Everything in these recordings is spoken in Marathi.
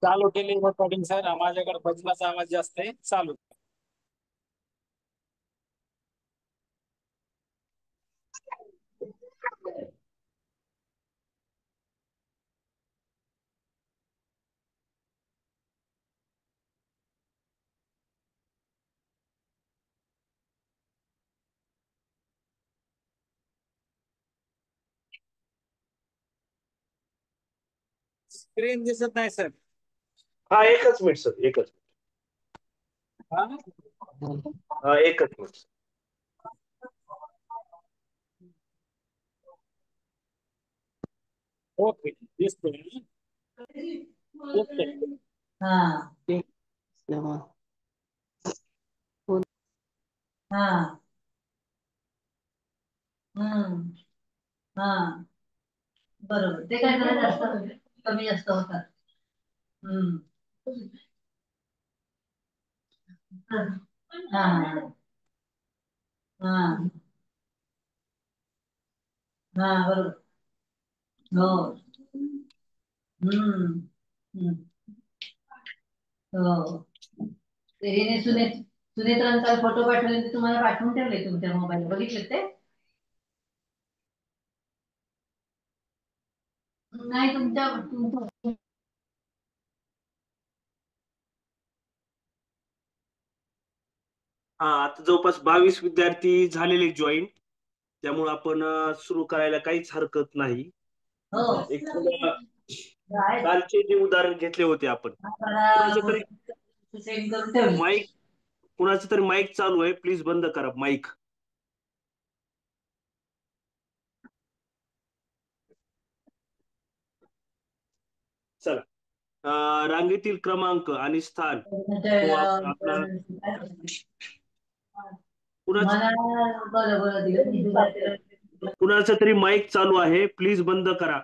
चालू केली रेकॉर्डिंग सर. माझ्याकडे बजलाचा आवाज जास्त आहे. चालू. स्क्रीन दिसत नाही सर. हा एकच मिनिट सर, एकच हा? मिनिट. हा एकच मिनिट. ओके दिसतोय. दिसतोय. हा हा हम्म हा बरोबर. ते काय जरा जास्त कमी जास्त होतात. हम्म हा हा हा बरोबर. हो. हम्म हम्म हो. ते हिने सुनेत्रांचा फोटो पाठवले ते तुम्हाला पाठवून ठेवले तुमच्या मोबाईल बघितले ते? नाही तुमच्या हा आता जवळपास 22 विद्यार्थी झालेले जॉईन, त्यामुळे आपण सुरू करायला काहीच हरकत नाही. हो एक थोडं आहेत. कालचे जे उदाहरण घेतले होते आपण, कुणाचं तरी सेंड करून ठेवले. माईक कुणाचं तरी माईक चालू आहे, प्लीज बंद करा माईक. चला. रांगेतील क्रमांक आणि स्थान तो आपला कुणाच मला बरं दिलं. कुणाचं तरी माईक चालू आहे, प्लीज बंद करा.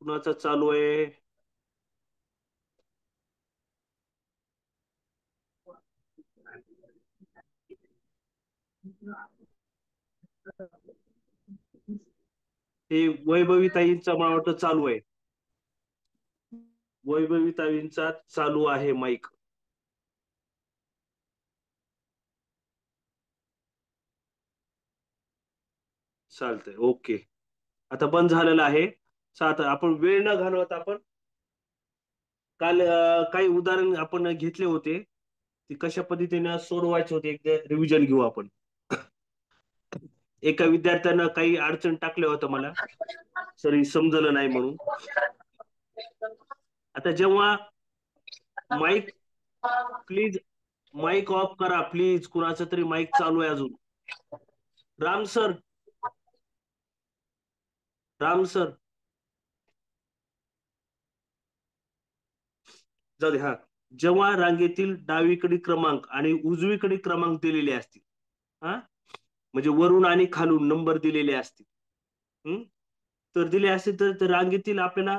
कुणाचं चालू आहे? हे वैभवीताईंचा मला वाटतं चालू आहे. वैभवीताईंचा चालू आहे माईक. चालतंय, ओके. आता बंद झालेलं आहे. आता आपण वेळ न घालवता आपण काल काही उदाहरण आपण घेतले होते, ती कशा पद्धतीने सोडवायचे होते एकदा रिव्हिजन घेऊ आपण. एका विद्यार्थ्यानं काही अडचण टाकल्या होत्या मला, सर समजलं नाही म्हणून. आता जेव्हा माईक प्लीज माईक ऑफ करा प्लीज. कुणाचं तरी माईक चालू आहे अजून. राम सर, राम सर जाऊ दे. हा, जेव्हा रांगेतील डावीकडील क्रमांक आणि उजवीकडील क्रमांक दिलेले असतील, हा म्हणजे वरून आणि खालून नंबर दिलेले असतील, तर दिले असतील तर रांगेतील आपल्याला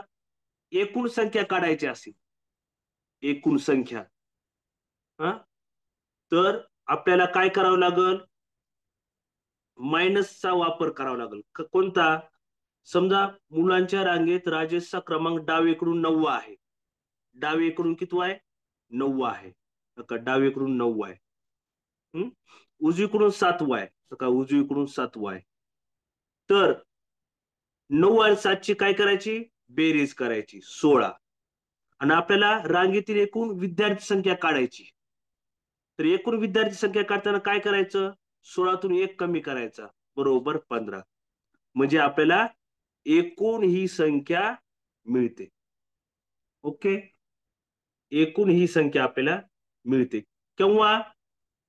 एकूण संख्या काढायची असेल, एकूण संख्या, हा तर आपल्याला काय करावं लागल? मायनसचा वापर करावा लागेल. कोणता? समजा मुलांच्या रांगेत राजेशचा क्रमांक डावीकडून 9 आहे. डावीकडून किती आहे? 9 आहे. डावीकडून 9 आहे. उजवीकडून 7 आहे. उजवीकडून 7 आहे. तर 9 आणि 7 ची काय करायची? बेरीज करायची, 16. आणि आपल्याला रांगेतील एकूण विद्यार्थी संख्या काढायची. तर एकूण विद्यार्थी संख्या काढताना काय करायचं? 16तून 1 कमी करायचा, बरोबर 15. म्हणजे आपल्याला एकूण ही संख्या मिळते. ओके, एकूण ही संख्या आपल्याला मिळते. केव्हा?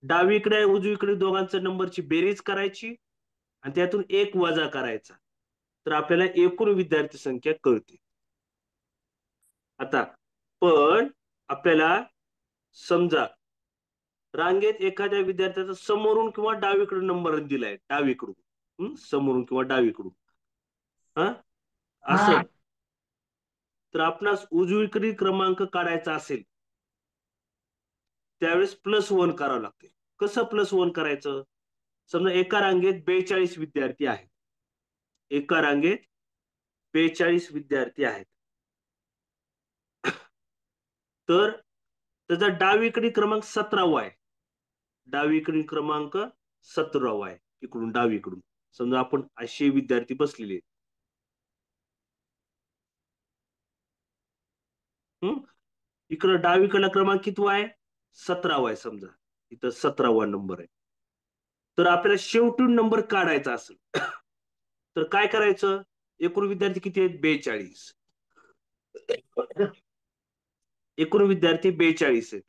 डावीकडे उजवीकडे दोघांच्या नंबरची बेरीज करायची आणि त्यातून 1 वजा करायचा, तर आपल्याला एकूण विद्यार्थी संख्या कळते. आता पण आपल्याला समजा रांगेत एखाद्या विद्यार्थ्याचा समोरून किंवा डावीकडून नंबर दिलाय, डावीकडून समोरून किंवा डावीकडून, हा असं, तर आपणास उजवीकडील क्रमांक काढायचा असेल त्यावेळेस +1 करावं लागते. कसं +1 करायचं? समजा एका रांगेत 42 विद्यार्थी आहेत, एका रांगेत 42 विद्यार्थी आहेत. तर त्याचा डावीकडील क्रमांक 17वा आहे. डावीकडील क्रमांक 17वा आहे. इकडून डावीकडून समजा आपण 80 विद्यार्थी बसलेले आहेत. इकडं डावीकडला क्रमांक कितवा आहे? 17वा आहे समजा. इथं 17वा नंबर आहे. तर आपल्याला शेवटून नंबर काढायचा असेल तर काय करायचं? एकूण विद्यार्थी किती आहेत? 42. एकूण विद्यार्थी 42 आहेत.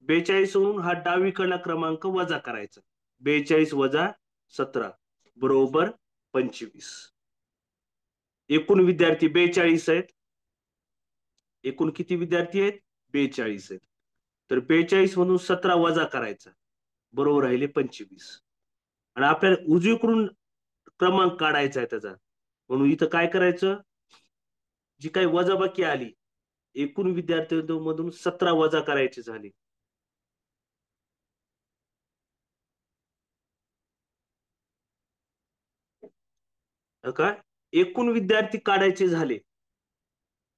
42 वरून हा डावीकडला क्रमांक वजा करायचा. 42 वजा 17 बरोबर 25. एकूण विद्यार्थी 42 आहेत. एकूण किती विद्यार्थी आहेत? 42 आहेत. तर 42 मधून 17 वजा करायचा बरोबर राहिले 25. आणि आपल्याला उजवीकडून क्रमांक काढायचा आहे त्याचा, म्हणून इथं काय करायचं? जी काही वजाबाकी आली एकूण विद्यार्थ्यांमधून 17 वजा करायची झाली. काय एकूण विद्यार्थी काढायचे झाले,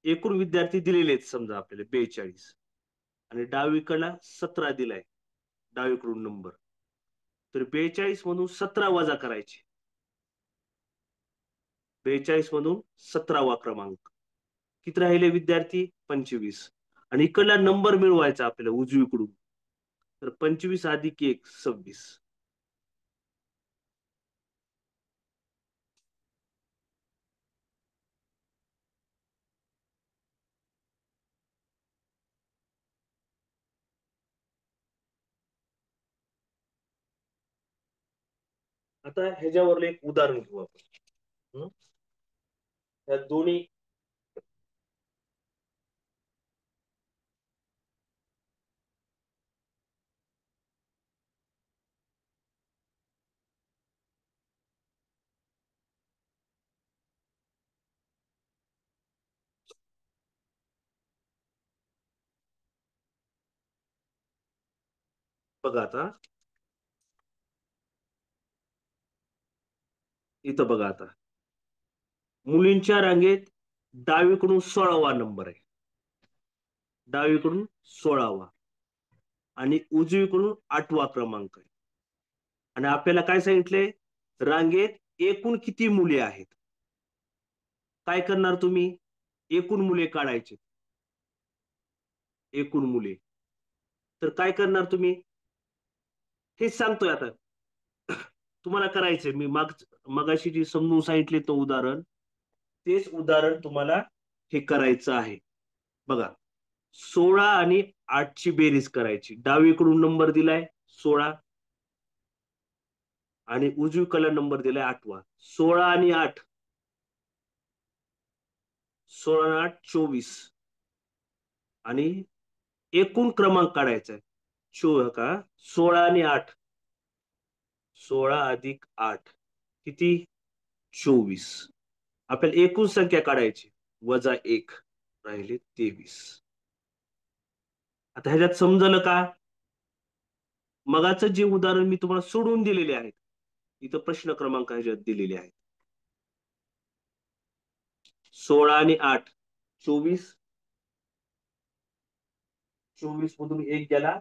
एकूण विद्यार्थी दिलेले आहेत समजा आपल्याला 42 आणि डावीकडला 17 दिलाय डावीकडून नंबर, तर 42 मधून 17 वजा करायचे. 42 मधून 17वा क्रमांक किती राहिले विद्यार्थी? 25. आणि इकडला नंबर मिळवायचा आपल्याला उजवीकडून, तर 25 अधिक 1 26. आता ह्याच्यावरलं एक उदाहरण घेऊ आपण. या दोन्ही बघा आता, इथं बघा आता मुलींच्या रांगेत डावीकडून 16वा नंबर आहे. डावीकडून 16वा आणि उजवीकडून 8वा क्रमांक आहे. आणि आपल्याला काय सांगितले? रांगेत एकूण किती मुले आहेत? काय करणार तुम्ही? एकूण मुले काढायचे. एकूण मुले तर काय करणार तुम्ही? हेच सांगतोय आता तुम्हाला करायचंय. मी मगाशी जी समजून सांगितले तो उदाहरण, तेच उदाहरण तुम्हाला हे करायचं आहे. बघा 16 आणि 8 ची बेरीज करायची. डावीकडून नंबर दिलाय 16 आणि उजवीकडला नंबर दिलाय 8वा. 16 आणि 8, 16 आणि 8 24 आणि एकूण क्रमांक काढायचा आहे. 16 आणि 8, 16 अधिक 8 किती? 24. आपल्याला एकूण संख्या काढायची, वजा 1 राहिले 23. आता ह्याच्यात समजलं का? मगाचं जे उदाहरण मी तुम्हाला सोडून दिलेले आहेत, इथं प्रश्न क्रमांक ह्याच्यात दिलेले आहेत. 16 आणि 8 24, 24 मधून 1 गेला,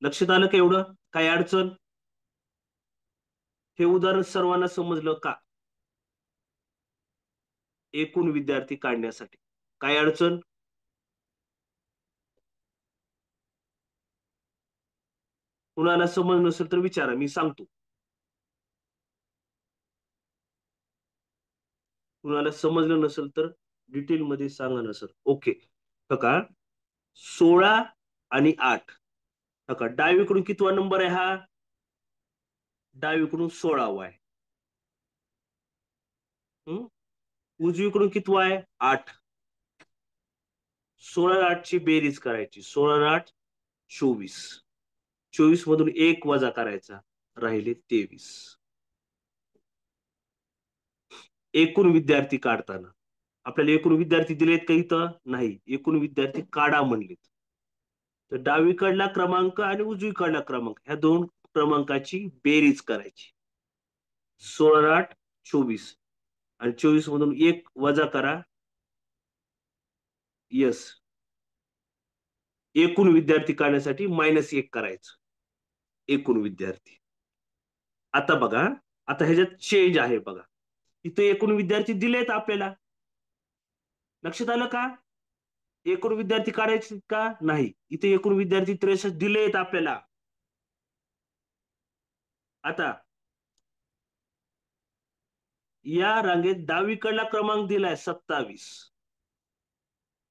लक्षात आलं का? एवढं काय अडचण? हे उदाहरण सर्वांना समजलं का? एकूण विद्यार्थी काढण्यासाठी काय अडचण? कुणाला समज नसेल तर विचारा, मी सांगतो. कुणाला समजलं नसेल तर डिटेल मध्ये सांगा ना सर. ओके का? 16 आणि 8 का डावीकडून कितवा नंबर आहे हा? डावीकडून 16वा आहे. उजवीकडून कितवा आहे? 8. 16 आणि 8 ची बेरीज करायची. 16 आणि 8 24. 24 मधून 1 वजा करायचा, राहिले 23. एकूण विद्यार्थी काढताना आपल्याला एकूण विद्यार्थी दिलेत का इथं? नाही, एकूण विद्यार्थी काढा म्हणलेत. तर डावीकडला क्रमांक आणि उजवीकडला क्रमांक ह्या दोन क्रमांकाची बेरीज करायची. 16 8 24 आणि 24 मधून 1 वजा करा. यस, एकूण विद्यार्थी काढण्यासाठी -1 करायचं. एकूण विद्यार्थी. आता बघा, आता ह्याच्यात चेंज आहे बघा. इथे एकूण विद्यार्थी दिलेत आपल्याला. लक्षात आलं का? एकूण विद्यार्थी काढायचे का? नाही. इथे एकूण विद्यार्थी 63 दिलेत आपल्याला. आता या रांगेत डावीकडला क्रमांक दिलाय 27.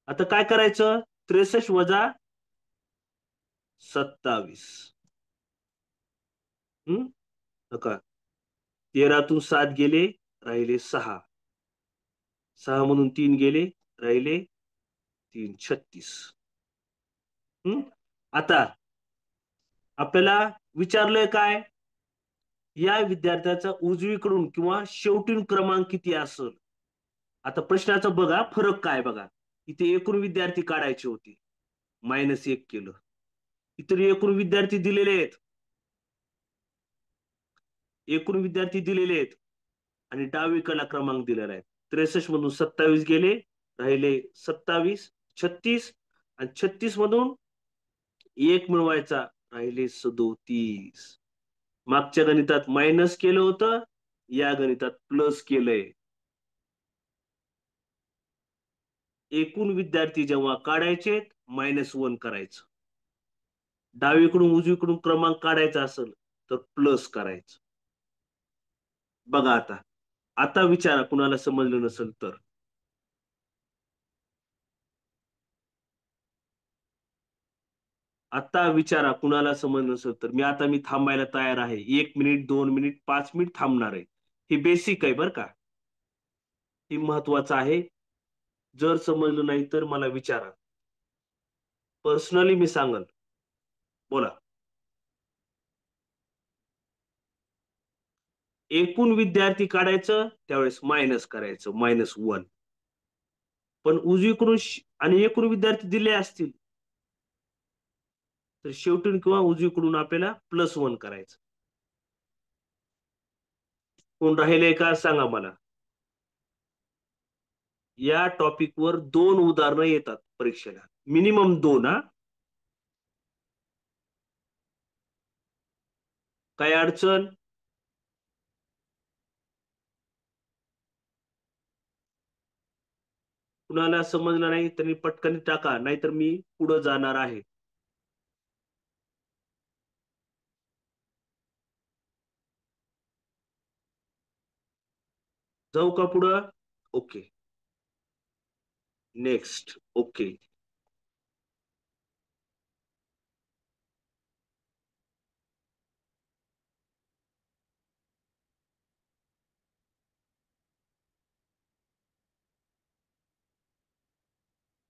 आता काय करायचं? 63 वजा 27. नका, 13तून 7 गेले, राहिले 6. 6 मधून 3 गेले, राहिले 3, 36. आता आपल्याला विचारलंय काय? या विद्यार्थ्याचा उजवीकडून किंवा शेवटून क्रमांक किती असेल? आता प्रश्नाचा बघा फरक काय बघा. इथे एकूण विद्यार्थी काढायचे होते, -1 केलं. इथे एकूण विद्यार्थी दिलेले आहेत, एकूण विद्यार्थी दिलेले आहेत आणि डावीकडला क्रमांक दिलेला आहे. 63 मधून 27 गेले, राहिले 27, 36 आणि 36 मधून 1 मिळवायचा, राहिले 37. मागच्या गणितात मायनस केलं होतं, या गणितात प्लस केलंय. एकूण विद्यार्थी जेव्हा काढायचे -1 करायचं. डावीकडून उजवीकडून क्रमांक काढायचा असेल तर प्लस करायचं. बघा आता, आता विचारा कुणाला समजलं नसेल तर. आता विचारा कुणाला समजलं नसेल तर. मी थांबायला तयार आहे. 1 मिनिट, 2 मिनिट, 5 मिनिट थांबणार आहे. ही बेसिक आहे बरं का, ही महत्वाचं आहे. जर समजलं नाही तर मला विचारा, पर्सनली मी सांगल. बोला. एकूण विद्यार्थी काढायचं त्यावेळेस मायनस करायचं, -1. पण उजवीकडून आणि एकूण विद्यार्थी दिले असतील तर शेवटून किंवा उजवीकडून आपल्याला +1 करायचं. कोण राहिले का सांगा मला. या टॉपिक वर 2 उदाहरणं येतात परीक्षेला, मिनिमम 2. काय अडचण? कुणाला समजलं नाही तरी पटकन टाका, नाहीतर मी पुढे जाणार आहे. जाऊ का पुढं? Okay, next. ओके,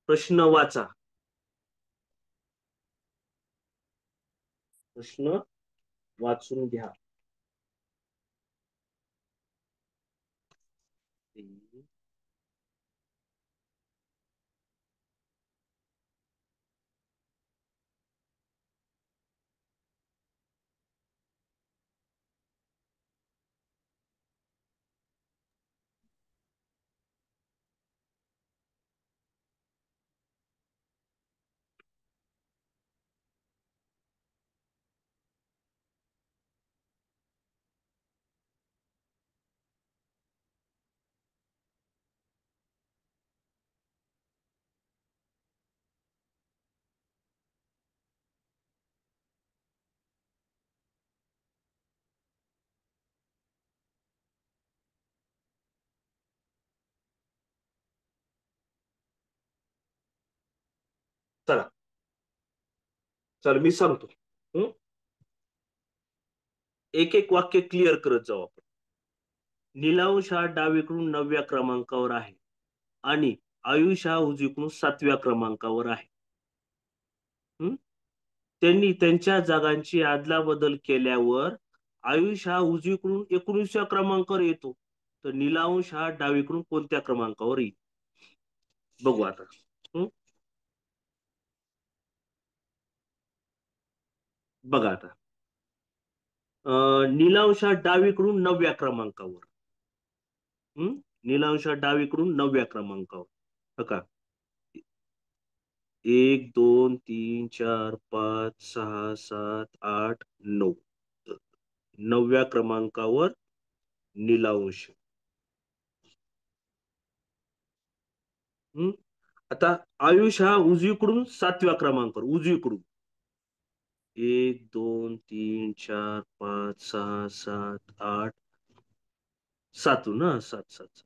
प्रश्न वाचा. प्रश्न वाचून घ्या. चला चल मी सांगतो. एक एक वाक्य क्लिअर करत जाऊ आपण. निलांश हा डावीकडून 9व्या क्रमांकावर आहे आणि आयुष हा उजवीकडून 7व्या क्रमांकावर आहे. त्यांनी त्यांच्या जागांची अदलाबदल केल्यावर आयुष हा उजवीकडून 19व्या क्रमांकावर येतो. तर नीलांश हा डावीकडून कोणत्या क्रमांकावर येईल बघू आता. बघा आता नीलांश हा डावीकडून 9व्या क्रमांकावर. नीलांश हा डावीकडून 9व्या क्रमांकावर. बघा 1 2 3 4 5 6 7 8 9. 9व्या क्रमांकावर नीलांश. आता आयुष हा उजवीकडून 7व्या क्रमांकावर उजवीकडून. 1 2 3 4 5 6 7 8 7 ना 7 7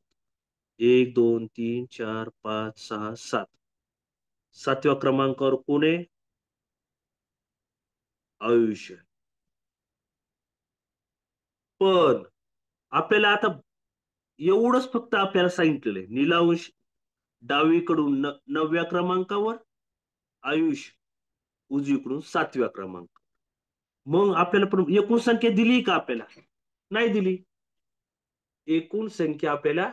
1 2 3 4 5 6 7. 7व्या क्रमांकावर कोण आहे? आयुष्य. पण आपल्याला आता एवढंच फक्त आपल्याला सांगितलेलं आहे. नीलांश डावीकडून 9व्या क्रमांकावर, आयुष उजवीकडून 7व्या क्रमांक. मग आपल्याला पण एकूण संख्या दिली का आपल्याला? नाही दिली. एकूण संख्या आपल्याला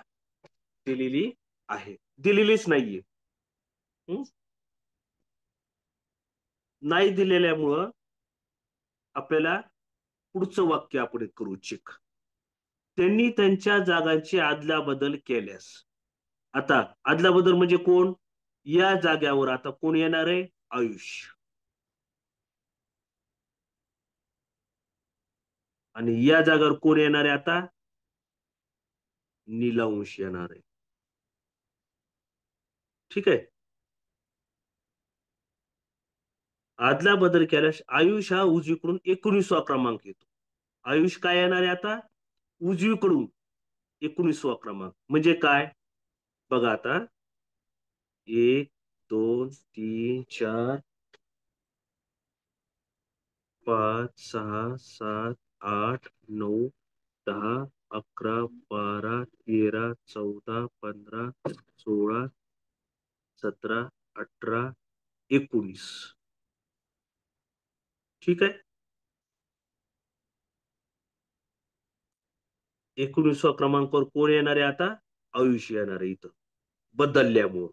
दिलेली आहे, दिलेलीच नाहीये. नाही दिलेल्यामुळं आपल्याला पुढचं वाक्य आपण करू चेक. त्यांनी त्यांच्या जागांची अदलाबदल केल्यास. आता अदलाबदल म्हणजे कोण? या जाग्यावर आता कोण येणार आहे? आयुष. आणि या जागेवर कोण येणार आहे आता? नीलांश येणार आहे. ठीक आहे. आदला बदल केल्यास आयुष हा उजवीकडून 19वा क्रमांक येतो. आयुष काय येणार आहे आता? उजवीकडून 19वा क्रमांक. म्हणजे काय बघा आता 1 2 3 4 5 6 7 8 9 10 11 12 13 14 15 16 17 18 19. ठीक आहे. 19वा क्रमांकावर कोण येणार आहे आता? आयुष येणार आहे इथं बदलल्यामुळं.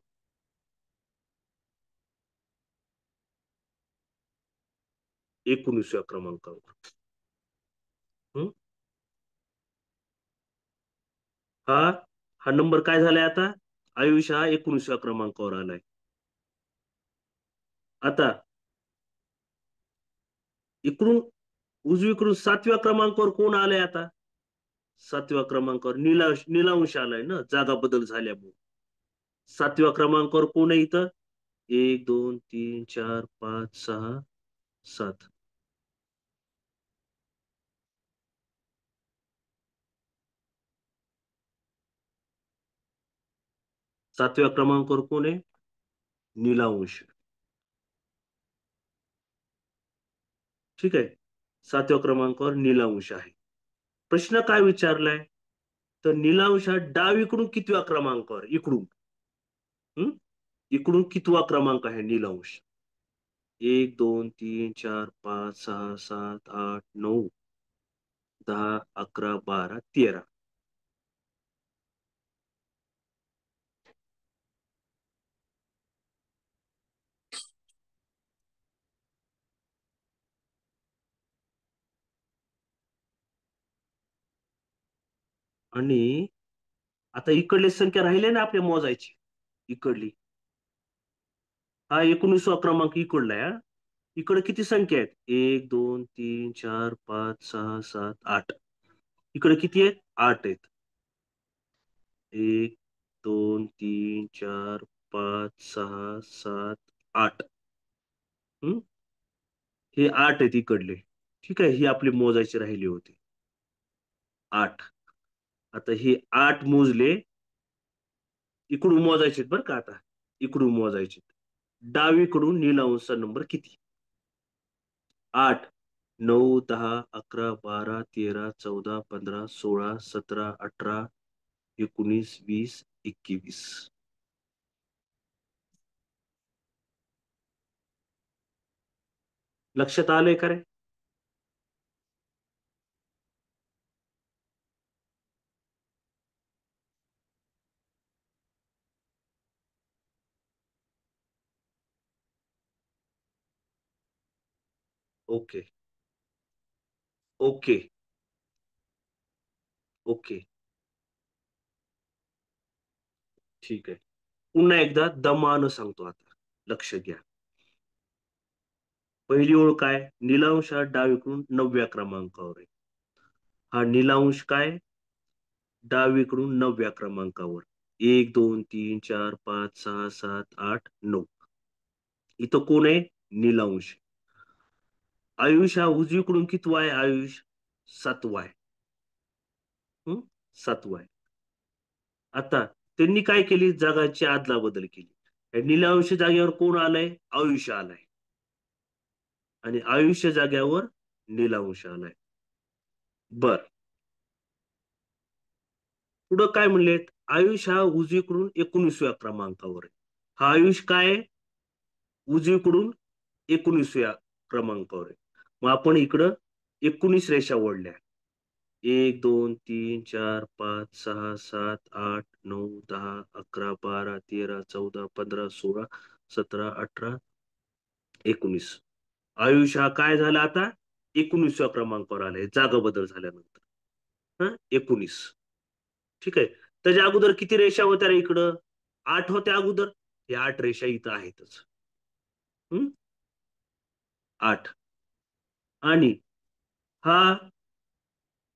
एकोणीसव्या क्रमांकावर. हा हा नंबर काय झालाय आता? आयुष हा 19व्या क्रमांकावर आलाय. आता इकडून उजवीकडून 7व्या क्रमांकावर कोण आलाय आता? 7व्या क्रमांकावर नीलांश आलाय ना, जागा बदल झाल्यामुळे. 7व्या क्रमांकावर कोण आहे इथं? 1 2 3 4 5 6 7. सातव्या क्रमांकावर कोण आहे? नीलांश. ठीक आहे. 7व्या क्रमांकावर नीलांश आहे. प्रश्न काय विचारलाय? तर नीलांश हा डावीकडून कितव्या क्रमांकावर? इकडून. इकडून कितवा क्रमांक आहे नीलांश? 1 2 3 4 5 6 7 8 9 10 11 12 13. आणि आता इकडली संख्या राहिली ना आपल्या मोजायची. इकडली हा 19वा क्रमांक इकडला आहे. इकडे किती संख्या आहेत? 1 2 3 4 5 6 7 8. इकडे किती आहेत? 8 आहेत. 1 2 3 4 5 6 7 8. हे 8 आहेत इकडले. ठीक आहे. ही आपली मोजायची राहिली होती 8. आता हे 8 मोजले. इकडून मोजायचे बरं का. आता इकडून मोजायचे. डावीकडून नीलांशचा नंबर किती? 8 9 10 11 12 13 14 15 16 17 18 19 20 21. लक्षात आलंय का रे? ओके ओके ओके ठीक आहे. पुन्हा एकदा दमानं सांगतो आता. लक्ष घ्या. पहिली ओळ काय? नीलांश हा डावीकडून 9व्या क्रमांकावर आहे. हा नीलांश काय? डावीकडून 9व्या क्रमांकावर. 1, 2, 3, 4, 5, 6, 7, 8, 9. इथं कोण आहे? नीलांश. आयुष हा उजवीकडून कितवा आहे आयुष? 7वा आहे. 7वा आहे. आता त्यांनी काय केली? जागांची अदलाबदल केली. या नीलांश जागेवर कोण आलंय? आयुष आलाय. आणि आयुष्य जाग्यावर नीलांश आलाय. बर. पुढं काय म्हणलेत? आयुष हा उजवीकडून 19व्या क्रमांकावर आहे. हा आयुष काय आहे? उजवीकडून 19व्या क्रमांकावर आहे. मग आपण इकडं 19 रेषा ओढल्या. 1, 2, 3, 4, 5, 6, 7, 8, 9, 10, 11, 12, 13, 14, 15, 16, 17, 18, 19. आयुष हा काय झाला आता? 19व्या क्रमांकावर आलाय जागा बदल झाल्यानंतर. 19. ठीक आहे. त्याच्या अगोदर किती रेषा होत्या रे इकडं? 8 होत्या अगोदर. या 8 रेषा इथं आहेतच. 8. आणि हा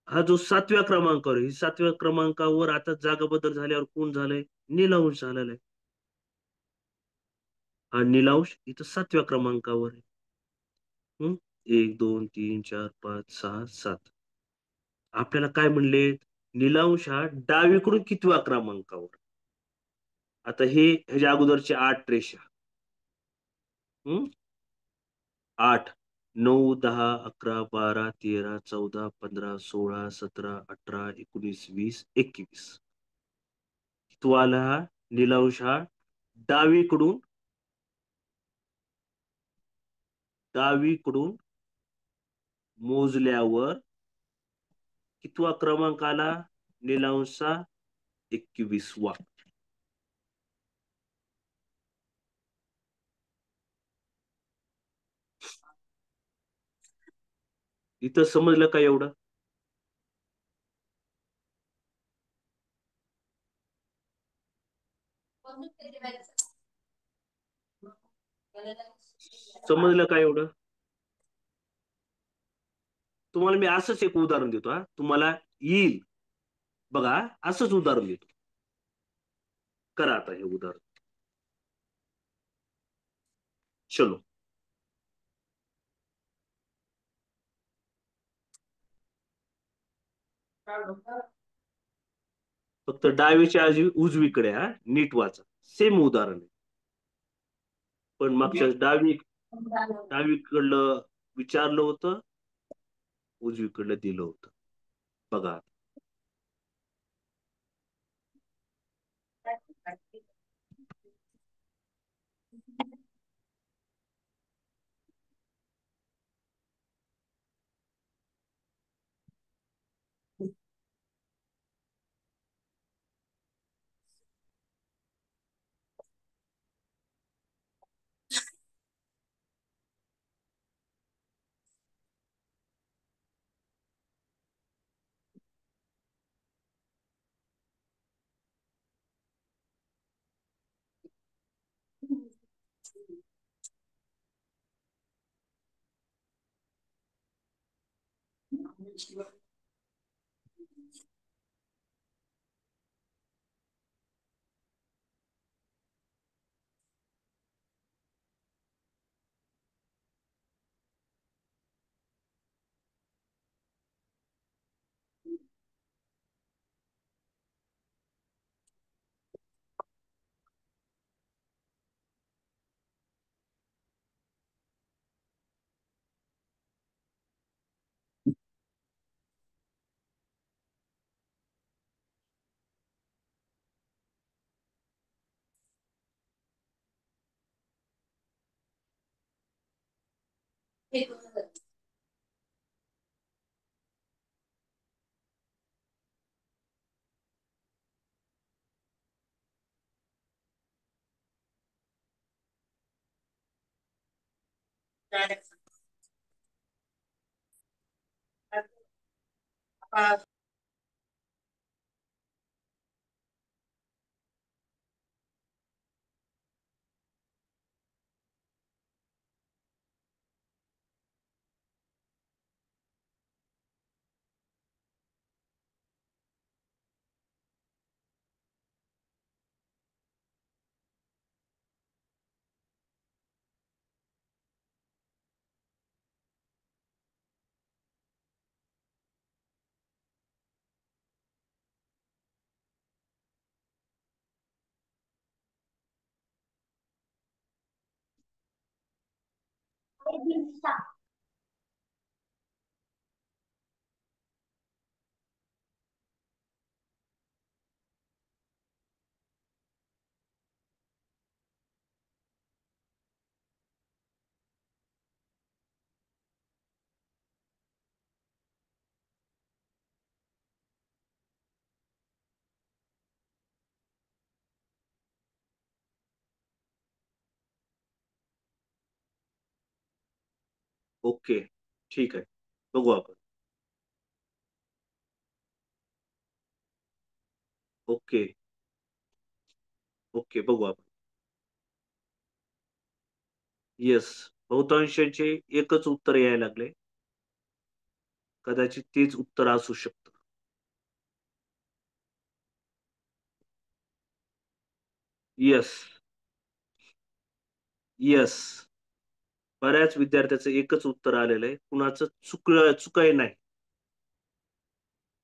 हा जो 7व्या क्रमांकावर आहे, 7व्या क्रमांकावर आता जागा बदल झाल्यावर कोण झालंय? नीलांश झालेला आहे. हा नीलांश इथं 7व्या क्रमांकावर आहे. 1, 2, 3, 4, 5, 6, 7. आपल्याला काय म्हणले? नीलांश हा डावीकडून कितव्या क्रमांकावर? आता हे ह्याच्या अगोदरचे 8 रेषा. 8, 9, 10, 11, 12, 13, 14, 15, 16, 17, 18, 19, 20, 21. तो आला हा नीलांश हा डावीकडून डावीकडून मोजल्यावर कितवा क्रमांक आला? नीलांशचा 21वा. इथं समजलं का एवढं? समजलं का एवढं? तुम्हाला मी असंच एक उदाहरण देतो. तुम्हाला येईल बघा. असंच उदाहरण देतो. करा आता हे उदाहरण. चलो. फक्त डावीच्या ऐवजी उजवीकडे नीट वाचा. सेम उदाहरण आहे. पण मागच्या डावीकडलं विचारलं होतं, उजवीकडलं दिलं होतं. बघा. ओके, ठीक आहे, बघू आपण. ओके. ओके, बघू आपण. येस, बहुतांशांचे एकच उत्तर यायला लागले. कदाचित तेच उत्तर असू शकतं. येस. येस, बऱ्याच विद्यार्थ्याचं एकच उत्तर आलेलं आहे. कुणाचं चुकाय नाही.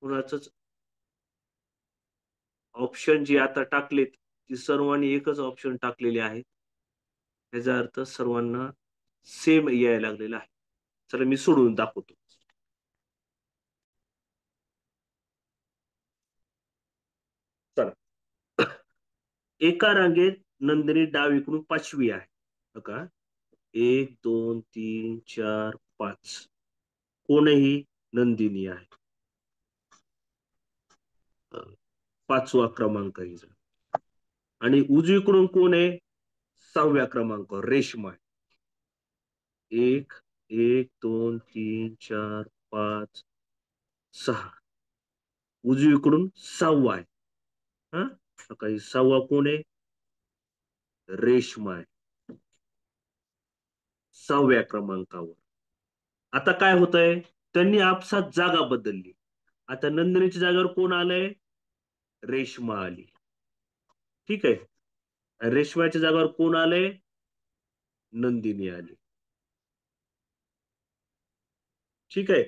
कुणाचंच ऑप्शन जे आता टाकलेत ती सर्वांनी एकच ऑप्शन टाकलेले आहेत. याचा अर्थ सर्वांना सेम यायला लागलेला आहे. चला मी सोडून दाखवतो. चला. एका रांगेत नंदिनी डावीकडून 5वी आहे. बघा, 1 2 3 4 5. कोणही नंदिनी आहे. 5वा क्रमांक हिचा. आणि उजवीकडून कोण आहे? 6व्या क्रमांकावर रेश्मा आहे. 1 1 2 3 4 5 6. उजवीकडून 6वा आहे. हा, काही 6वा कोण आहे? रेश्मा आहे, 6व्या क्रमांकावर. आता काय होतंय? त्यांनी आपसात जागा बदलली. आता नंदिनीच्या जागेवर कोण आलंय? रेश्मा आली. ठीक आहे. रेश्माच्या जागेवर कोण आलंय? नंदिनी आली. ठीक आहे.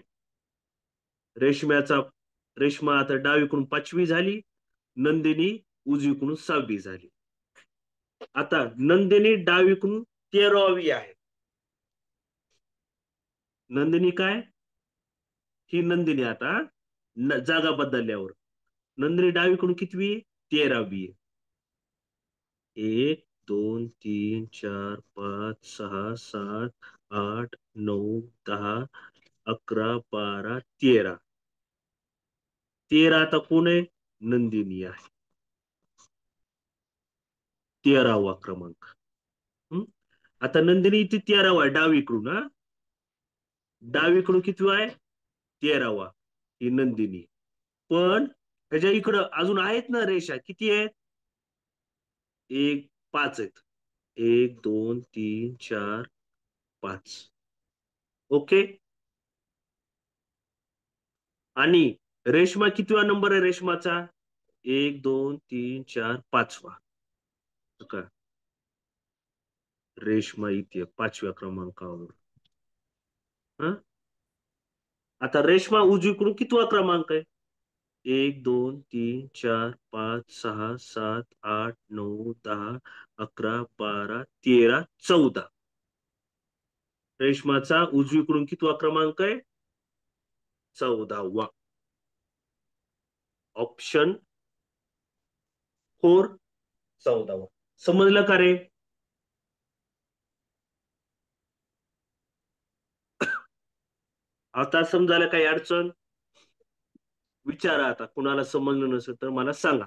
रेश्मा आता डावीकडून 5वी झाली. नंदिनी उजवीकडून 6वी झाली. आता नंदिनी डावीकडून 13वी आहे. नंदिनी काय? ही नंदिनी आता जागा बदलल्यावर नंदिनी डावीकडून कितवी? 13वी. 1 2 3 4 5 6 7 8 9 10 11 12 13. 13 आता कोण आहे? नंदिनी आहे. 13वा क्रमांक. आता नंदिनी इथे 13वा आहे डावीकडून. हा, डावीकडून किती आहे? 13वा. ही नंदिनी. पण ह्याच्या इकडं अजून आहेत ना रेषा, किती आहेत? 5 आहेत. 1 2 3 4 5. ओके. आणि रेशमा कितवा नंबर आहे रेशमाचा? 1 2 3 4 5वा. का रेशमा इथे 5व्या क्रमांकावर. आता रेशमा उजवीकडून कितवा क्रमांक आहे? 1 2 3 4 5 6 7 8 9 10 11 12 13 14. रेशमाचा उजवीकडून कितवा क्रमांक आहे? 14वा. ऑप्शन 4, 14वा. समजलं का रे? आता समजायला काही अडचण? विचारा. आता कुणाला समजलं नसेल तर मला सांगा.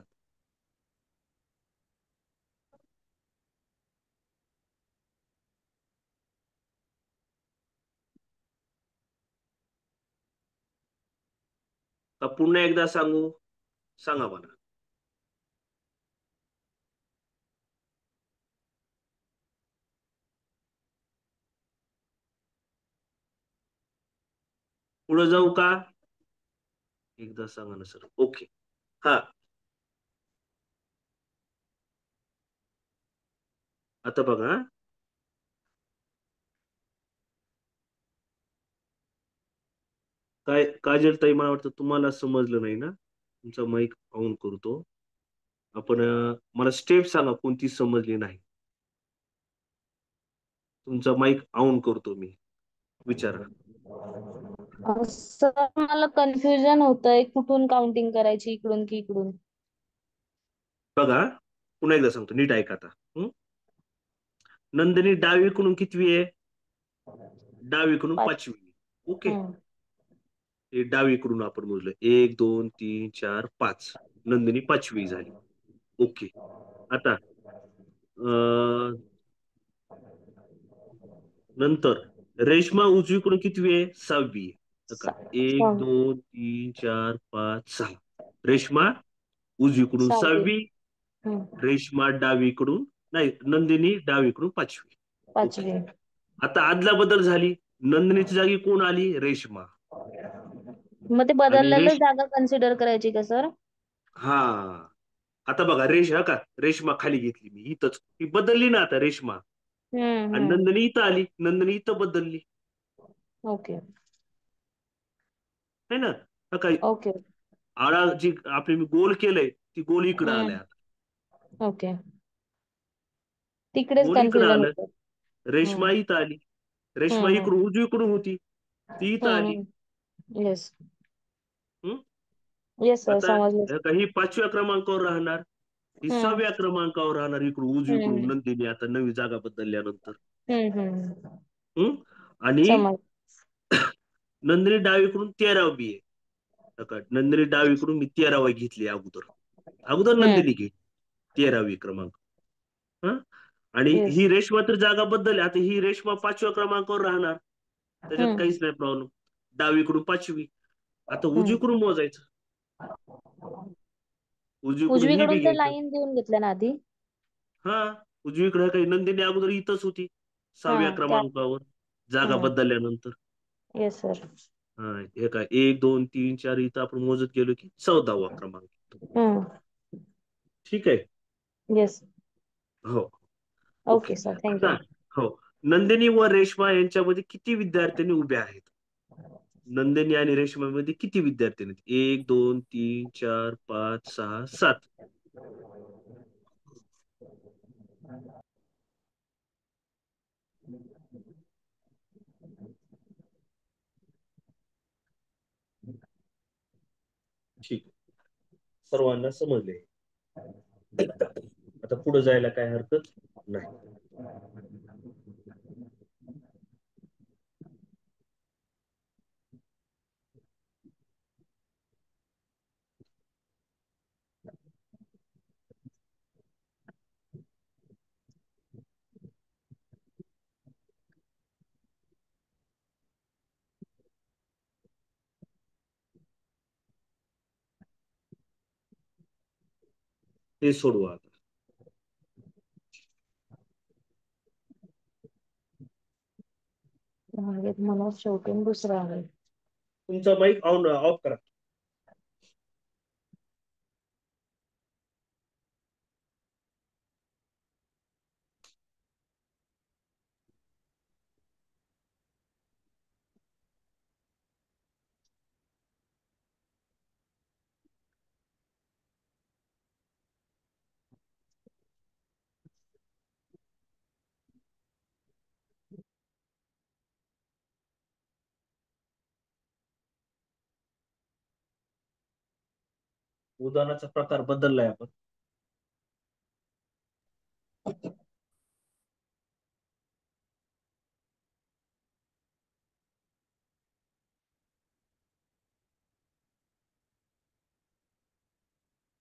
का पुन्हा एकदा सांगू? सांगा मला. पुढे जाऊ का? एकदा सांगा ना सर. ओके. हा, आता बघा. काय काजल ताई, मला वाटतं तुम्हाला समजलं नाही ना. तुमचा माईक ऑन करतो आपण. मला स्टेप सांगा कोणती समजली नाही. तुमचा माईक ऑन करतो मी. विचारा. सर मला कन्फ्युजन होतंय कुठून काउंटिंग करायची, इकडून की इकडून. बघा, पुन्हा एकदा सांगतो, नीट ऐका आता. नंदिनी डावीकडून कितवी आहे? डावीकडून पाच. पाचवी. ओके. हम्म. हे डावीकडून आपण मोजलं, 1 2 3 4 5. नंदिनी पाचवी झाली. ओके. आता अं, नंतर रेश्मा उजवीकडून कितवी आहे? सहावी आहे. बघा, 1 सहा. 2 3 4 5 6. रेश्मा उजवीकडून सहावी. सहावी. हम्म. रेश्मा डावीकडून, नाही, नंदिनी डावीकडून पाचवी. ओके. पाचवी. आता आदला बदल झाली. नंदिनीच्या जागी कोण आली? रेश्मा. मग ते आणि बदललेलं जागा कन्सिडर करायची का सर? हा, आता बघा, का रेश्मा खाली घेतली मी इथंच, ती बदलली ना आता रेश्मा. हम्म. आणि हम्म. नंदिनी इथं आली, नंदिनी इथं बदलली. ओके. है ना? हा काय, ओके. आळा जी आपली मी गोल केलंय, ती गोल इकडं आलंय हम्म. आता. ओके. तिकडेच गोल इकडं कन्फ्युजन आलं. होतं. रेश्मा हम्म. इथं आली. रेश्मा हम्म. इकडून उजवीकडून होती, ती इथं आली. हम्म. येस. हम्म? येस सर, आता समजलं. ही 5व्या क्रमांकावर राहणार, ही हम्म. 6व्या क्रमांकावर राहणार. इकडून उजवीकडून हम्म. नंदिनी आता नवी जागा बदलल्यानंतर. हम्म. हम्म. हम्म? आणि समज. नंदिनी डावीकडून 13वी आहे. नका, नंदिनी डावीकडून मी 13वी घेतली अगोदर. अगोदर हम्म. नंदिनी घेतली 13वी क्रमांक. हा, आणि येस. ही रेश्मा तर जागा बदलली. आता ही रेश्मा 5व्या क्रमांकावर राहणार, त्याच्यात हम्म. काहीच नाही प्रॉब्लेम. डावीकडून पाचवी. आता हम्म. उजवीकडून मोजायचं. उजवीकडून ही बी उजवीकडून तर घ्यायचं. लाईन देऊन घेतलं ना आधी. हा, उजवीकडे काही नंदिनी अगोदर इथंच होती, हा 6व्या त्या. क्रमांकावर, जागा हम्म. बदलल्यानंतर. Yes sir. हा, हे काय 1 2 3 4 इथं आपण मोजत गेलो की 14वा क्रमांक. हम्म. ठीक आहे. येस. हो. ओके. Okay sir, thank you. आता, हो, नंदिनी व रेश्मा यांच्यामध्ये किती विद्यार्थिनी उभ्या आहेत? नंदिनी आणि रेश्मा मध्ये किती विद्यार्थी आहेत? 1 2 3 4 5 6 7. ठीक आहे. सर्वांना समजले. आता पुढे जायला काय हरकत नाही. ते सोडवा आता. मागेत मला शेवटून दुसरं आहे. तुमचा माईक ऑन ऑफ करा. उदाहरणाचा प्रकार बदललाय आपण.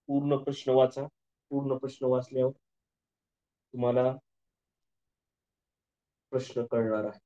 पूर्ण प्रश्न वाचा. पूर्ण प्रश्न वाचल्यावर तुम्हाला प्रश्न कळणार आहे.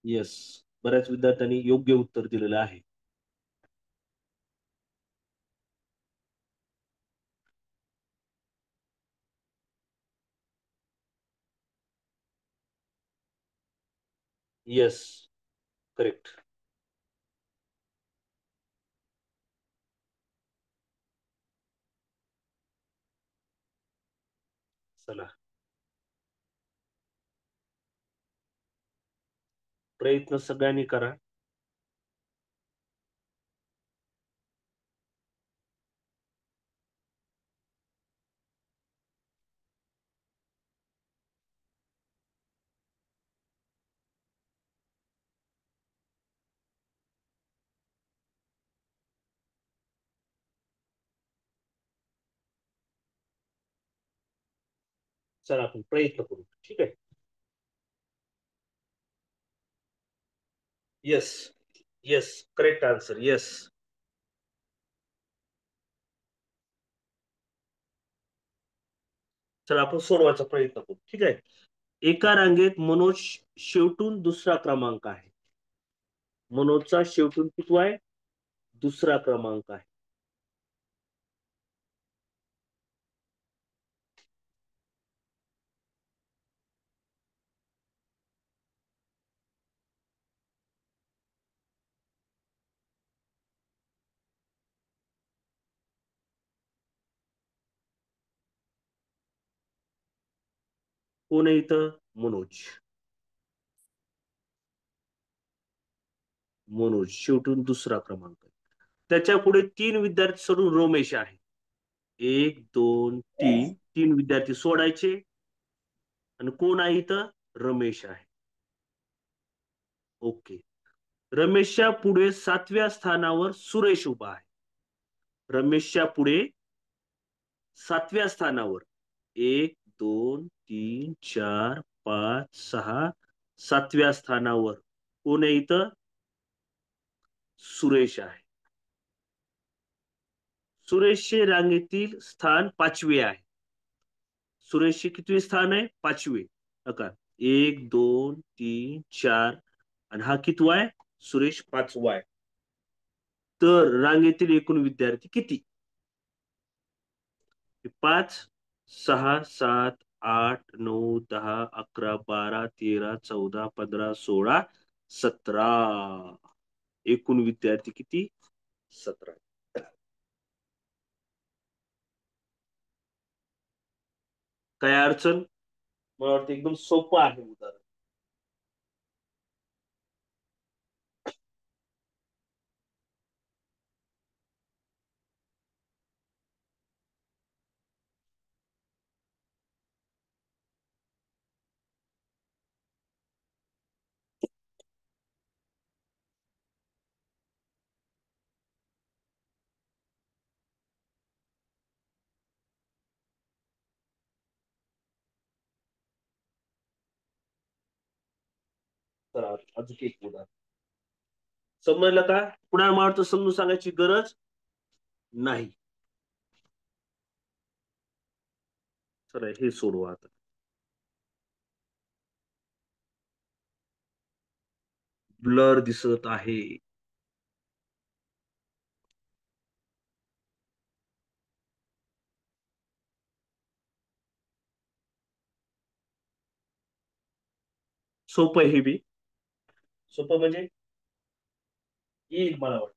येस, बऱ्याच विद्यार्थ्यांनी योग्य उत्तर दिलेलं आहे. Yes, correct. चला, प्रयत्न सगळ्यांनी करा. चला आपण प्रयत्न करू, ठीक आहे. Yes, yes, correct answer. Yes. चला आपण सोडवायचा प्रयत्न करू, ठीक आहे. एका रांगेत मनोज शेवटून दुसरा क्रमांक आहे. मनोजचा शेवटून कितवा आहे? दुसरा क्रमांक आहे. कोण आहे इथं? मनोज. मनोज शेवटून दुसरा क्रमांक आहे. त्याच्या पुढे 3 विद्यार्थी सोडून रमेश आहे. 1 2 3 3 विद्यार्थी सोडायचे. आणि कोण आहे इथं? रमेश आहे. ओके. रमेशच्या पुढे 7व्या स्थानावर सुरेश उभा आहे. रमेशच्या पुढे 7व्या स्थानावर 1 2 3 4 5 6 7व्या स्थानावर कोण आहे इथं? सुरेश आहे. सुरेशचे रांगेतील स्थान 5वे आहे. सुरेशचे कितवे स्थान आहे? 5वे. बघा, 1 2 3 4 आणि हा कितवा आहे? सुरेश 5वा आहे. तर रांगेतील एकूण विद्यार्थी किती? 5 6 7 8 9 10 11 12 13 14 15 16 17. एकूण विद्यार्थी किती? 17. काय अडचण? मला वाटतं एकदम सोपं आहे उदाहरण. तर अजून एक उदाहरण समजलं का? पुन्हा मला समजून सांगायची गरज नाही. चला हे सोडवा आता. ब्लर दिसत आहे. सोपं हे बी. सोपं म्हणजे येईल मला वाटतं.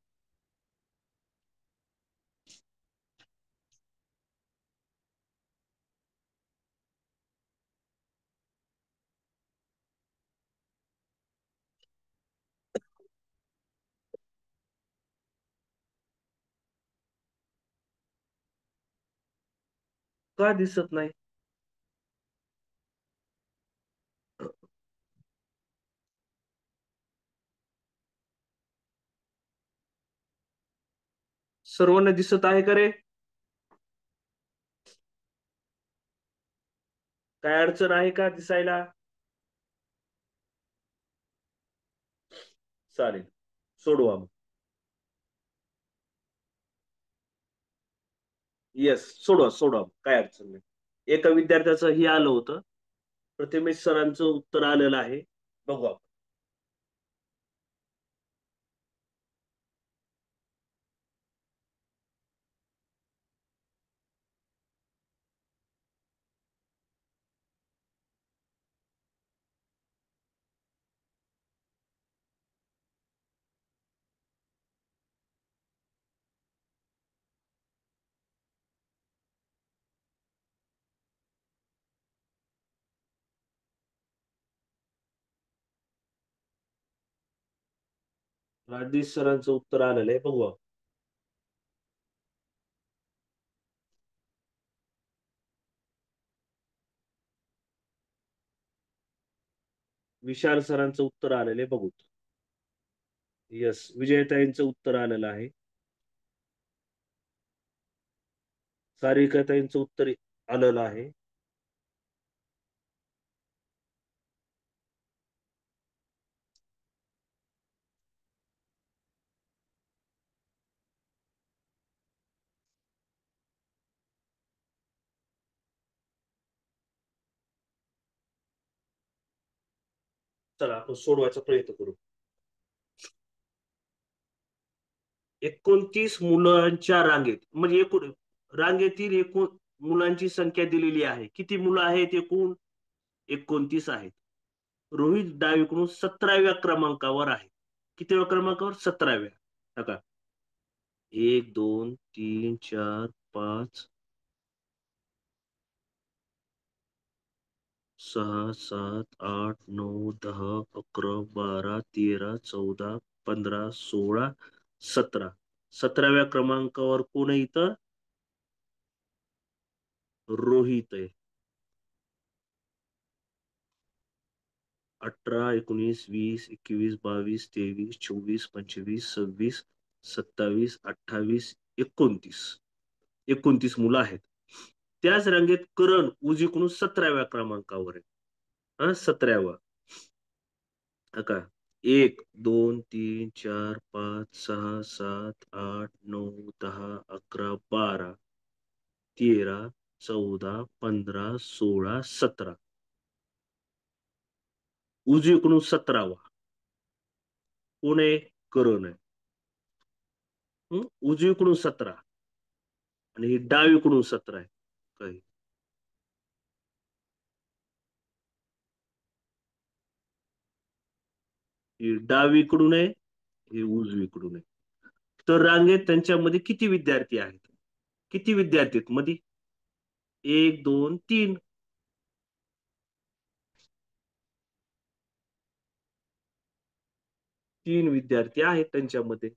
का दिसत नाही? सर्वांना दिसत आहे का रे? काय अडचण आहे का दिसायला? चालेल, सोडवा मग. येस, सोडवा सोडवा, काय अडचण नाही. एका विद्यार्थ्याचं हे आलं होतं. प्रथमेश सरांचं उत्तर आलेलं आहे. बघू आपण. राजेश सरांचं उत्तर आलेलं आहे, बघू आपण. विशाल सरांचं उत्तर आलेलं आहे, बघू. यस, विजयताईंचं उत्तर आलेलं आहे. सारिकाताईंचं उत्तर आलेलं आहे. चला आपण सोडवायचा प्रयत्न करू. 29 मुलांच्या रांगेत, म्हणजे एकूण रांगेतील एकूण मुलांची संख्या दिलेली आहे. किती मुलं आहेत एकूण? 29 आहेत. रोहित डावीकडून 17व्या क्रमांकावर आहे. कितव्या क्रमांकावर? 17व्या. बघा, 1 2 3 4 5 6 7 8 9 10 11 12 13 14 15 16 17. 17व्या क्रमांकावर कोण आहे इथं? रोहित आहे. 18 19 20 21 22 23 24 25 26 27 28 29. 29 मुलं आहेत. त्याच रांगेत करण उजवीकडून 17व्या क्रमांकावर आहे. 17व्या. का 1 2 3 4 5 6 7 8 9 10 11 12 13 14 15 16 17. उजवीकडून 17वा कोण आहे? करण आहे. उजवीकडून 17 आणि ही डावीकडून 17 आहे. काही ही डावीकडून आहे, ही उजवीकडून आहे. तर रांगेत त्यांच्यामध्ये किती विद्यार्थी आहेत? किती विद्यार्थी आहेत मध्ये? 1 2 3. 3 विद्यार्थी आहेत त्यांच्यामध्ये.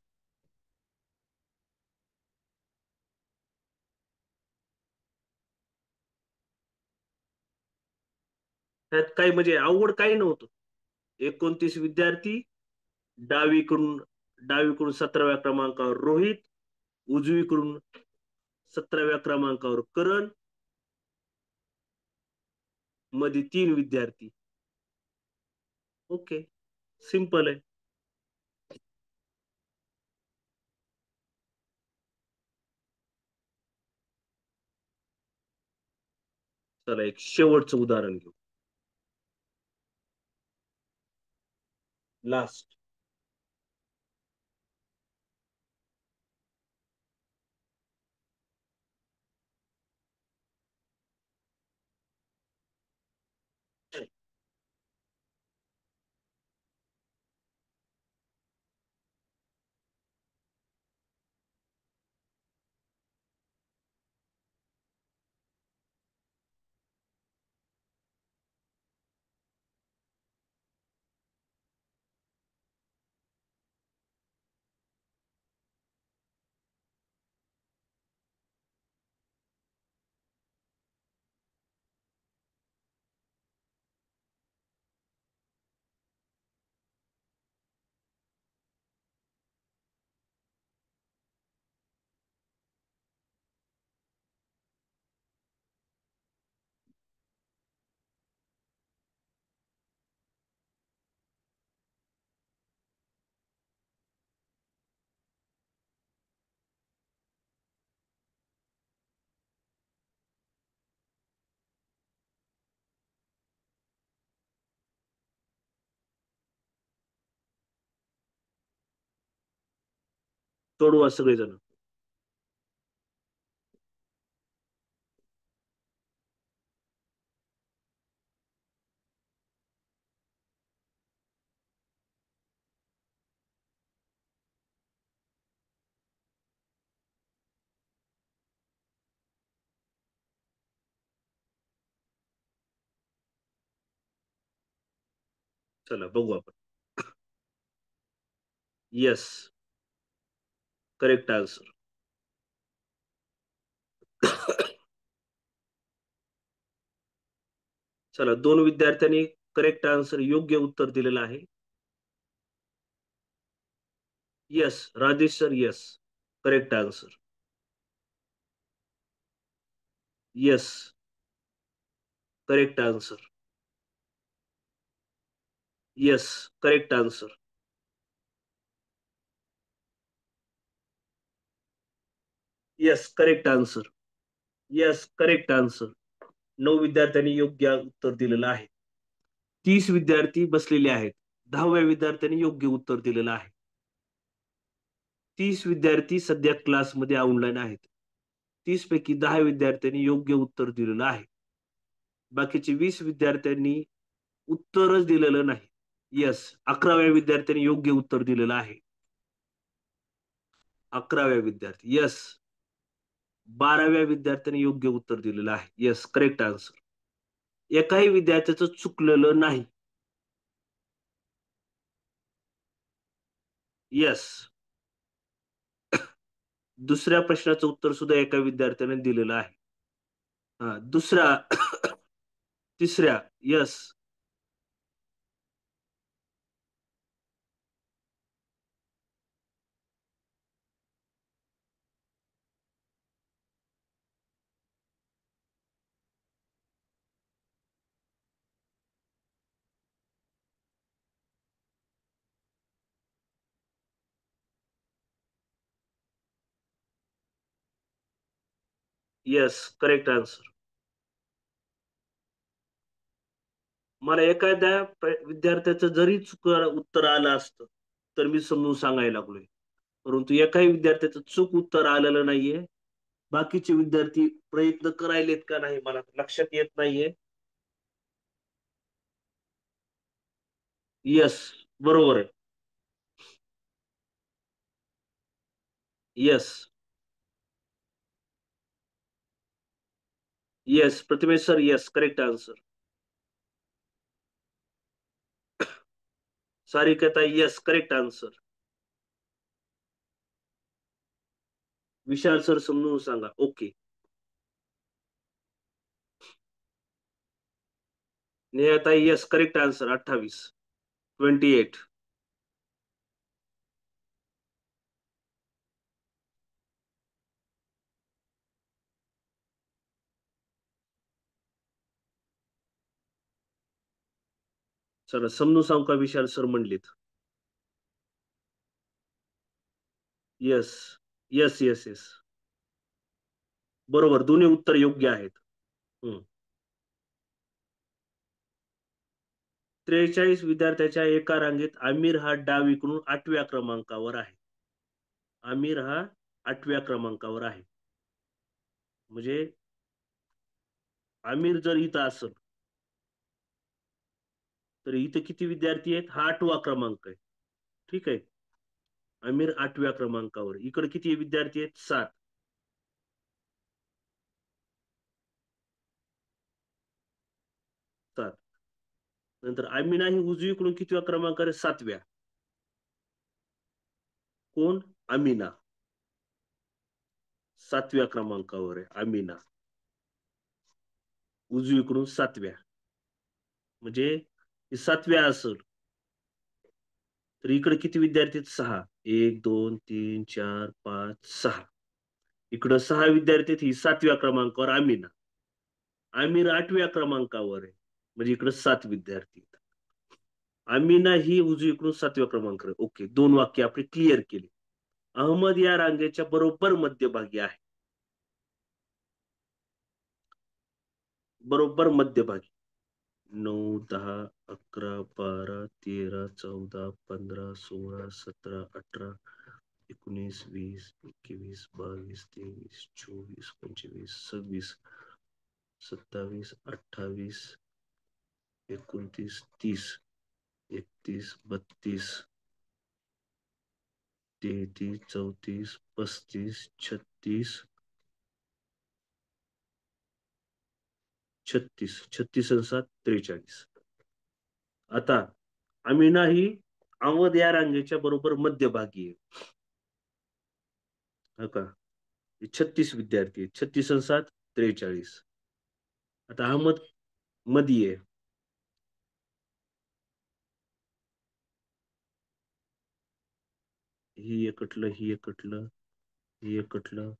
त्यात काही म्हणजे अवघड काही नव्हतं. 29 विद्यार्थी, डावीकडून डावीकडून 17व्या क्रमांकावर रोहित, उजवीकडून 17व्या क्रमांकावर करण, मध्ये 3 विद्यार्थी. ओके, सिंपल आहे. चला एक शेवटचं उदाहरण घेऊ. लास्ट. सोडवा सगळेजण. चला बघू आपण. Yes, correct answer. चला, 2 विद्यार्थ्यांनी करेक्ट आन्सर योग्य उत्तर दिलेलं आहे. Yes, Rajesh sir, yes, correct answer. Yes, correct answer. Yes, correct answer. Yes, correct answer. Yes, correct answer. 9 विद्यार्थ्यांनी योग्य उत्तर दिलेलं आहे. 30 विद्यार्थी बसलेले आहेत. 10व्या विद्यार्थ्यांनी योग्य उत्तर दिलेलं आहे. 30 विद्यार्थी सध्या क्लासमध्ये ऑनलाईन आहेत. 30 पैकी 10 विद्यार्थ्यांनी योग्य उत्तर दिलेलं आहे. बाकीचे 20 विद्यार्थ्यांनी उत्तरच दिलेलं नाही. येस, 11व्या विद्यार्थ्यांनी योग्य उत्तर दिलेलं आहे. 11व्या विद्यार्थी, येस. 12व्या विद्यार्थ्यांनी योग्य उत्तर दिलेलं आहे. Yes, correct answer. एकाही विद्यार्थ्याचं चुकलेलं नाही. येस. दुसऱ्या प्रश्नाचं उत्तर सुद्धा एका विद्यार्थ्याने दिलेलं आहे. हा, दुसऱ्या तिसऱ्या, येस. Yes, correct answer. मला एखाद्या विद्यार्थ्याचं जरी चुक उत्तर आलं असतं तर मी समजून सांगायला लागलोय, परंतु एकाही विद्यार्थ्याचं चूक उत्तर आलेलं नाहीये. बाकीचे विद्यार्थी प्रयत्न करायलेत का नाही मला लक्षात येत नाहीये. येस, बरोबर आहे. Yes. Yes, Pratimesh sir, yes, correct answer. Sarika, yes, correct answer. Vishal sir, समजून सांगा. Okay. Nehatai, yes, correct answer. 28, 28. चला, समजून सांगू का विशाल सर म्हणलेत. येस, येस, येस, येस, बरोबर, दोन्ही उत्तर योग्य आहेत. 43 विद्यार्थ्याच्या एका रांगेत आमिर हा डावीकडून 8व्या क्रमांकावर आहे. आमिर हा 8व्या क्रमांकावर आहे. म्हणजे आमिर जर इथं असेल तर इथं किती विद्यार्थी आहेत? हा 8वा क्रमांक आहे. ठीक आहे. आमिर 8व्या क्रमांकावर. इकडे किती विद्यार्थी आहेत? 7. 7. नंतर आमिना ही उजवीकडून कितव्या क्रमांकावर आहे? 7व्या. कोण? आमिना 7व्या क्रमांकावर आहे. आमिना उजवीकडून 7व्या. म्हणजे 7व्या असेल तर इकडे किती विद्यार्थी आहेत? 6. 1 2 3 4 5 6. इकडं 6 विद्यार्थी आहेत. ही 7व्या क्रमांकावर आमिना. आमिर 8व्या क्रमांकावर आहे. म्हणजे इकडे 7 विद्यार्थी. आमिना ही उजवीकडून 7व्या क्रमांकावर. ओके, 2 वाक्य आपण क्लिअर केली. अहमद या रांगेच्या बरोबर मध्यभागी आहे. बरोबर मध्यभागी. 9 10 11 12 13 14 15 16 17 18 19 20 21 22 23 24 25 26 27 28 29 30 31 32 33 34 35 36 36 36 आणि 7 43. आता आमिना ही अहमद या रांगेच्या बरोबर मध्यभागी आहे. हो का? 36 विद्यार्थी आहेत. 36 आणि 7 43. आता अहमद मध्ये आहे. ही एकटलं, ही एकटलं, ही एकटलं,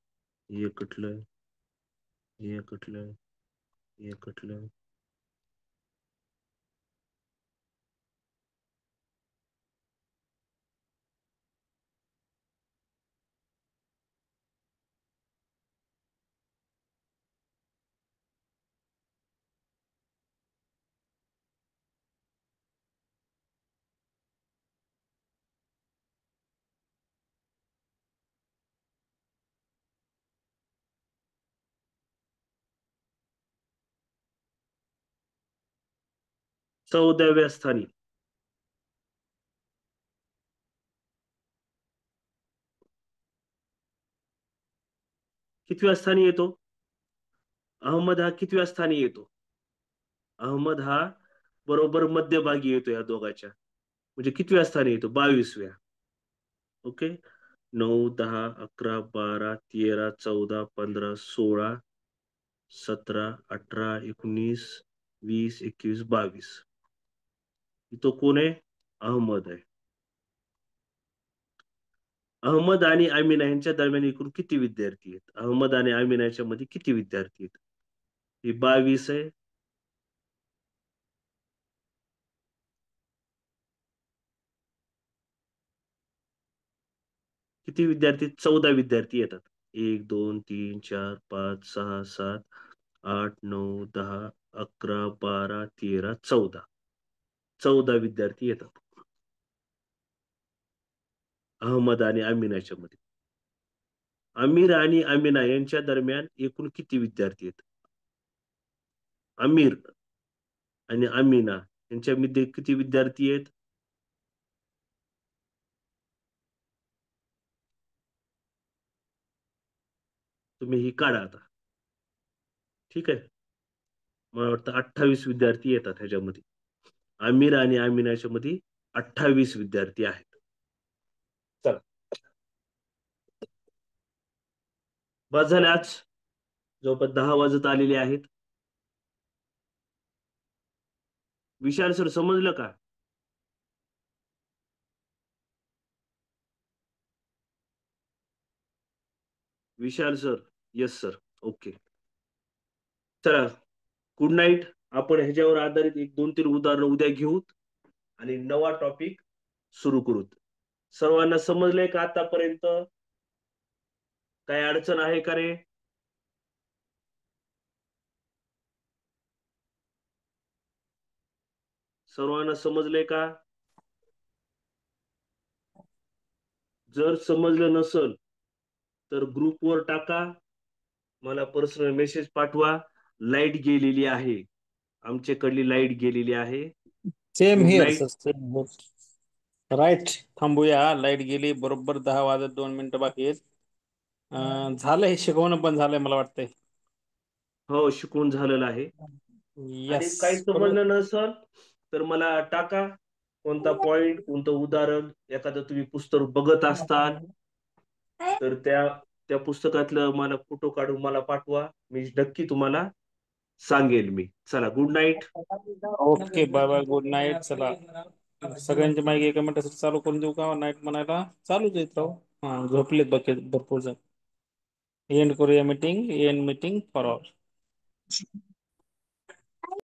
ही एकटलं, हे एकटलं, हे एकटलं. चौदाव्या स्थानी कितव्या स्थानी येतो? अहमद हा कितव्या स्थानी येतो? अहमद हा बरोबर मध्यभागी येतो या दोघांच्या. म्हणजे कितव्या स्थानी येतो? 22व्या. ओके. 9, 10, 11, 12, 13, 14, 15, 16, 17, 18, 19, 20, 21, 22. तो कोण आहे? अहमद आहे. अहमद आणि आमिना यांच्या दरम्यान एकूण किती विद्यार्थी आहेत? अहमद आणि आमिनाच्या मध्ये किती विद्यार्थी आहेत? ही 22 आहे. किती विद्यार्थी? 14 विद्यार्थी येतात. 1, 2, 3, 4, 5, 6, 7, 8, 9, 10, 11, 12, 13, 14. 14 विद्यार्थी येतात अहमद आणि आमिनाच्या मध्ये. आमिर आणि आमिना यांच्या दरम्यान एकूण किती विद्यार्थी आहेत? आमिर आणि आमिना यांच्यामध्ये किती विद्यार्थी आहेत? तुम्ही ही काढा आता. ठीक आहे. मला वाटतं 28 विद्यार्थी येतात ह्याच्यामध्ये. आमिर आणि आमिनाच्या मध्ये 28 विद्यार्थी आहेत. चला, बस झाले. आज जवळपास 10 वाजत आलेले आहेत. विशाल सर समजलं का? Vishal sir? Yes sir. Okay. चला, गुड नाईट. आपण ह्याच्यावर आधारित 1, 2, 3 उदाहरण उद्या घेऊत आणि नवा टॉपिक सुरू करूत. सर्वांना समजलंय का आतापर्यंत? काय अडचण आहे का रे? सर्वांना समजलंय का? जर समजलं नसल तर ग्रुपवर टाका, मला पर्सनल मेसेज पाठवा. लाईट गेलेली आहे, आमच्याकडली लाईट गेलेली आहे. Same good here night. Sir, same here. Right. थांबूया. लाईट गेली. बरोबर 10 वाजत 2 मिनिटं बाकी आहेत. झालं, हे शिकवणं पण झालंय मला वाटतंय. हो, शिकवून झालेलं आहे. आणि यस. काही समजलं नसल तर मला टाका. कोणता पॉइंट, कोणतं उदाहरण, एखादं तुम्ही पुस्तक बघत असताल तर त्या त्या पुस्तकातलं मला फोटो काढून मला पाठवा. मी नक्की तुम्हाला सांगेल मी. चला, good night. Okay, bye bye, good night. चला, सगळ्यांची माहिती एका मिनिटासाठी चालू करून देऊ का? नाईट म्हणायला चालूच येत राहू. हा, झोपलेत बाकी भरपूर जण. एंड करूया meeting. End meeting for all.